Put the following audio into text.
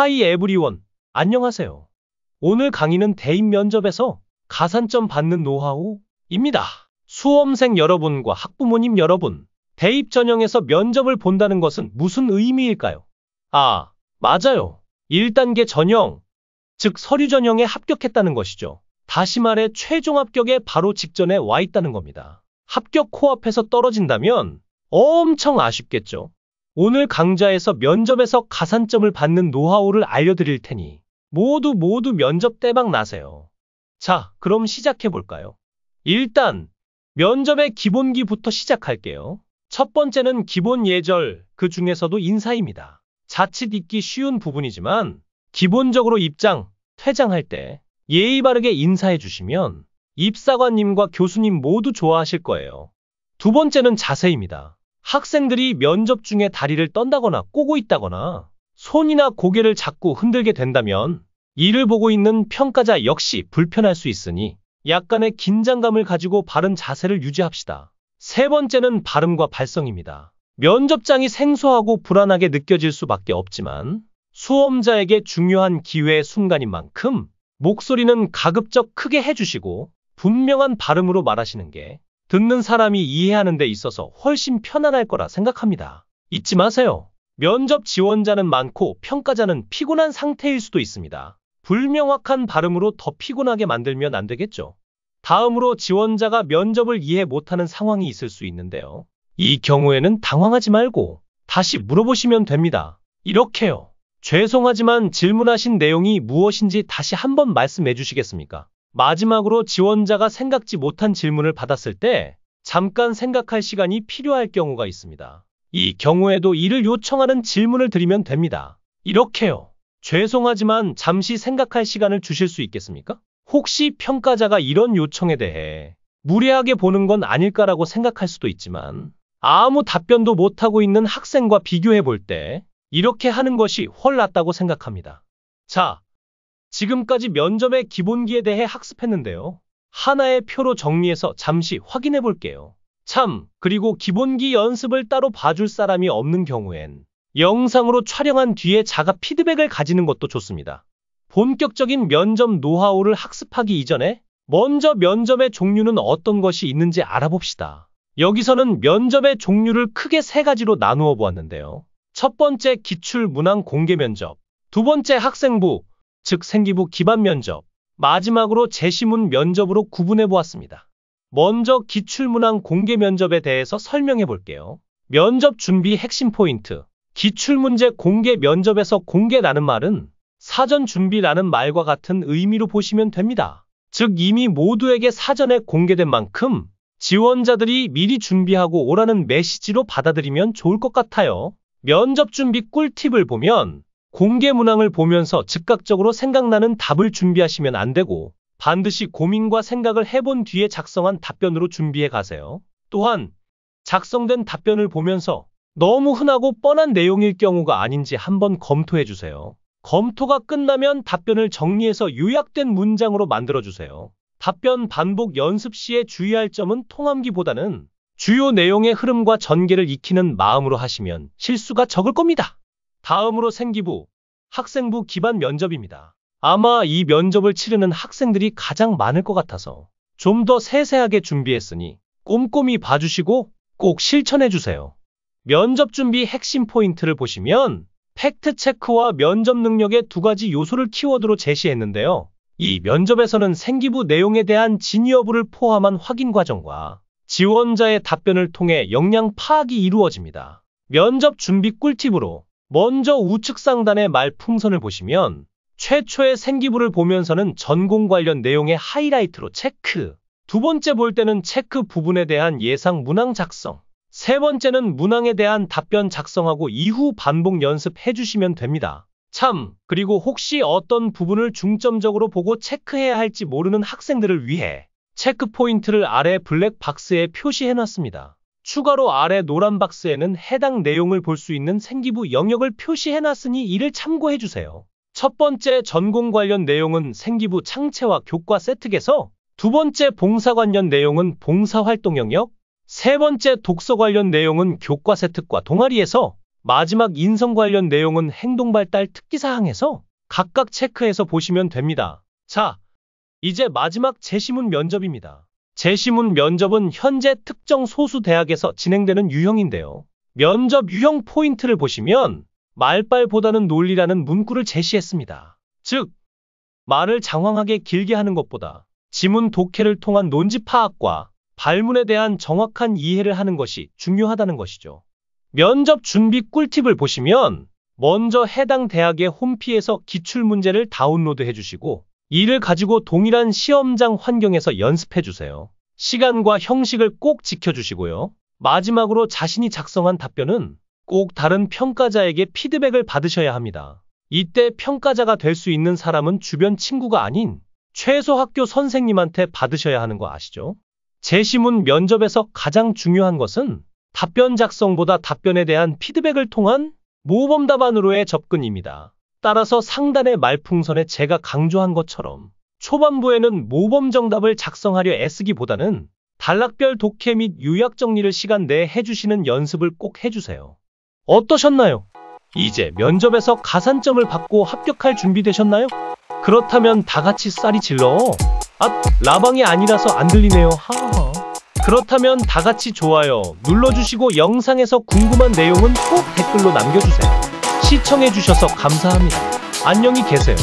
하이 에브리원, 안녕하세요. 오늘 강의는 대입 면접에서 가산점 받는 노하우입니다. 수험생 여러분과 학부모님 여러분, 대입 전형에서 면접을 본다는 것은 무슨 의미일까요? 아, 맞아요. 1단계 전형, 즉 서류 전형에 합격했다는 것이죠. 다시 말해 최종 합격에 바로 직전에 와 있다는 겁니다. 합격 코앞에서 떨어진다면 엄청 아쉽겠죠. 오늘 강좌에서 면접에서 가산점을 받는 노하우를 알려드릴 테니 모두 면접 대박 나세요. 자, 그럼 시작해볼까요? 일단 면접의 기본기부터 시작할게요. 첫 번째는 기본 예절, 그 중에서도 인사입니다. 자칫 잊기 쉬운 부분이지만 기본적으로 입장, 퇴장할 때 예의 바르게 인사해 주시면 입사관님과 교수님 모두 좋아하실 거예요. 두 번째는 자세입니다. 학생들이 면접 중에 다리를 떤다거나 꼬고 있다거나 손이나 고개를 자꾸 흔들게 된다면 이를 보고 있는 평가자 역시 불편할 수 있으니 약간의 긴장감을 가지고 바른 자세를 유지합시다. 세 번째는 발음과 발성입니다. 면접장이 생소하고 불안하게 느껴질 수밖에 없지만 수험자에게 중요한 기회의 순간인 만큼 목소리는 가급적 크게 해주시고 분명한 발음으로 말하시는 게 듣는 사람이 이해하는 데 있어서 훨씬 편안할 거라 생각합니다. 잊지 마세요. 면접 지원자는 많고 평가자는 피곤한 상태일 수도 있습니다. 불명확한 발음으로 더 피곤하게 만들면 안 되겠죠. 다음으로 지원자가 면접을 이해 못하는 상황이 있을 수 있는데요. 이 경우에는 당황하지 말고 다시 물어보시면 됩니다. 이렇게요. 죄송하지만 질문하신 내용이 무엇인지 다시 한번 말씀해 주시겠습니까? 마지막으로 지원자가 생각지 못한 질문을 받았을 때 잠깐 생각할 시간이 필요할 경우가 있습니다. 이 경우에도 이를 요청하는 질문을 드리면 됩니다. 이렇게요. 죄송하지만 잠시 생각할 시간을 주실 수 있겠습니까? 혹시 평가자가 이런 요청에 대해 무례하게 보는 건 아닐까라고 생각할 수도 있지만 아무 답변도 못하고 있는 학생과 비교해 볼 때 이렇게 하는 것이 훨 낫다고 생각합니다. 자, 지금까지 면접의 기본기에 대해 학습했는데요. 하나의 표로 정리해서 잠시 확인해 볼게요. 참, 그리고 기본기 연습을 따로 봐줄 사람이 없는 경우엔 영상으로 촬영한 뒤에 자가 피드백을 가지는 것도 좋습니다. 본격적인 면접 노하우를 학습하기 이전에 먼저 면접의 종류는 어떤 것이 있는지 알아봅시다. 여기서는 면접의 종류를 크게 세 가지로 나누어 보았는데요. 첫 번째 기출 문항 공개 면접, 두 번째 학생부, 즉 생기부 기반 면접, 마지막으로 제시문 면접으로 구분해 보았습니다. 먼저 기출문항 공개 면접에 대해서 설명해 볼게요. 면접 준비 핵심 포인트. 기출문제 공개 면접에서 공개라는 말은 사전 준비라는 말과 같은 의미로 보시면 됩니다. 즉 이미 모두에게 사전에 공개된 만큼 지원자들이 미리 준비하고 오라는 메시지로 받아들이면 좋을 것 같아요. 면접 준비 꿀팁을 보면 공개 문항을 보면서 즉각적으로 생각나는 답을 준비하시면 안 되고 반드시 고민과 생각을 해본 뒤에 작성한 답변으로 준비해 가세요. 또한 작성된 답변을 보면서 너무 흔하고 뻔한 내용일 경우가 아닌지 한번 검토해 주세요. 검토가 끝나면 답변을 정리해서 요약된 문장으로 만들어 주세요. 답변 반복 연습 시에 주의할 점은 통함기보다는 주요 내용의 흐름과 전개를 익히는 마음으로 하시면 실수가 적을 겁니다. 다음으로 생기부, 학생부 기반 면접입니다. 아마 이 면접을 치르는 학생들이 가장 많을 것 같아서 좀 더 세세하게 준비했으니 꼼꼼히 봐주시고 꼭 실천해주세요. 면접 준비 핵심 포인트를 보시면 팩트체크와 면접 능력의 두 가지 요소를 키워드로 제시했는데요. 이 면접에서는 생기부 내용에 대한 진위 여부를 포함한 확인 과정과 지원자의 답변을 통해 역량 파악이 이루어집니다. 면접 준비 꿀팁으로 먼저 우측 상단의 말풍선을 보시면 최초의 생기부를 보면서는 전공 관련 내용의 하이라이트로 체크, 두 번째 볼 때는 체크 부분에 대한 예상 문항 작성, 세 번째는 문항에 대한 답변 작성하고 이후 반복 연습해 주시면 됩니다. 참, 그리고 혹시 어떤 부분을 중점적으로 보고 체크해야 할지 모르는 학생들을 위해 체크 포인트를 아래 블랙 박스에 표시해 놨습니다. 추가로 아래 노란 박스에는 해당 내용을 볼 수 있는 생기부 영역을 표시해 놨으니 이를 참고해 주세요. 첫 번째 전공 관련 내용은 생기부 창체와 교과 세특에서, 두 번째 봉사 관련 내용은 봉사활동 영역, 세 번째 독서 관련 내용은 교과 세특과 동아리에서, 마지막 인성 관련 내용은 행동발달 특기사항에서 각각 체크해서 보시면 됩니다. 자, 이제 마지막 재시문 면접입니다. 재시문 면접은 현재 특정 소수 대학에서 진행되는 유형인데요. 면접 유형 포인트를 보시면 말빨보다는 논리라는 문구를 제시했습니다. 즉, 말을 장황하게 길게 하는 것보다 지문 독해를 통한 논지 파악과 발문에 대한 정확한 이해를 하는 것이 중요하다는 것이죠. 면접 준비 꿀팁을 보시면 먼저 해당 대학의 홈피에서 기출문제를 다운로드 해주시고 이를 가지고 동일한 시험장 환경에서 연습해주세요. 시간과 형식을 꼭 지켜주시고요. 마지막으로 자신이 작성한 답변은 꼭 다른 평가자에게 피드백을 받으셔야 합니다. 이때 평가자가 될 수 있는 사람은 주변 친구가 아닌 최소 학교 선생님한테 받으셔야 하는 거 아시죠? 재시문 면접에서 가장 중요한 것은 답변 작성보다 답변에 대한 피드백을 통한 모범 답안으로의 접근입니다. 따라서 상단의 말풍선에 제가 강조한 것처럼 초반부에는 모범 정답을 작성하려 애쓰기보다는 단락별 독해 및 요약 정리를 시간 내에 해주시는 연습을 꼭 해주세요. 어떠셨나요? 이제 면접에서 가산점을 받고 합격할 준비 되셨나요? 그렇다면 다 같이 쌀이 질러. 라방이 아니라서 안 들리네요. 하하. 그렇다면 다 같이 좋아요 눌러주시고 영상에서 궁금한 내용은 꼭 댓글로 남겨주세요. 시청해주셔서 감사합니다. 안녕히 계세요.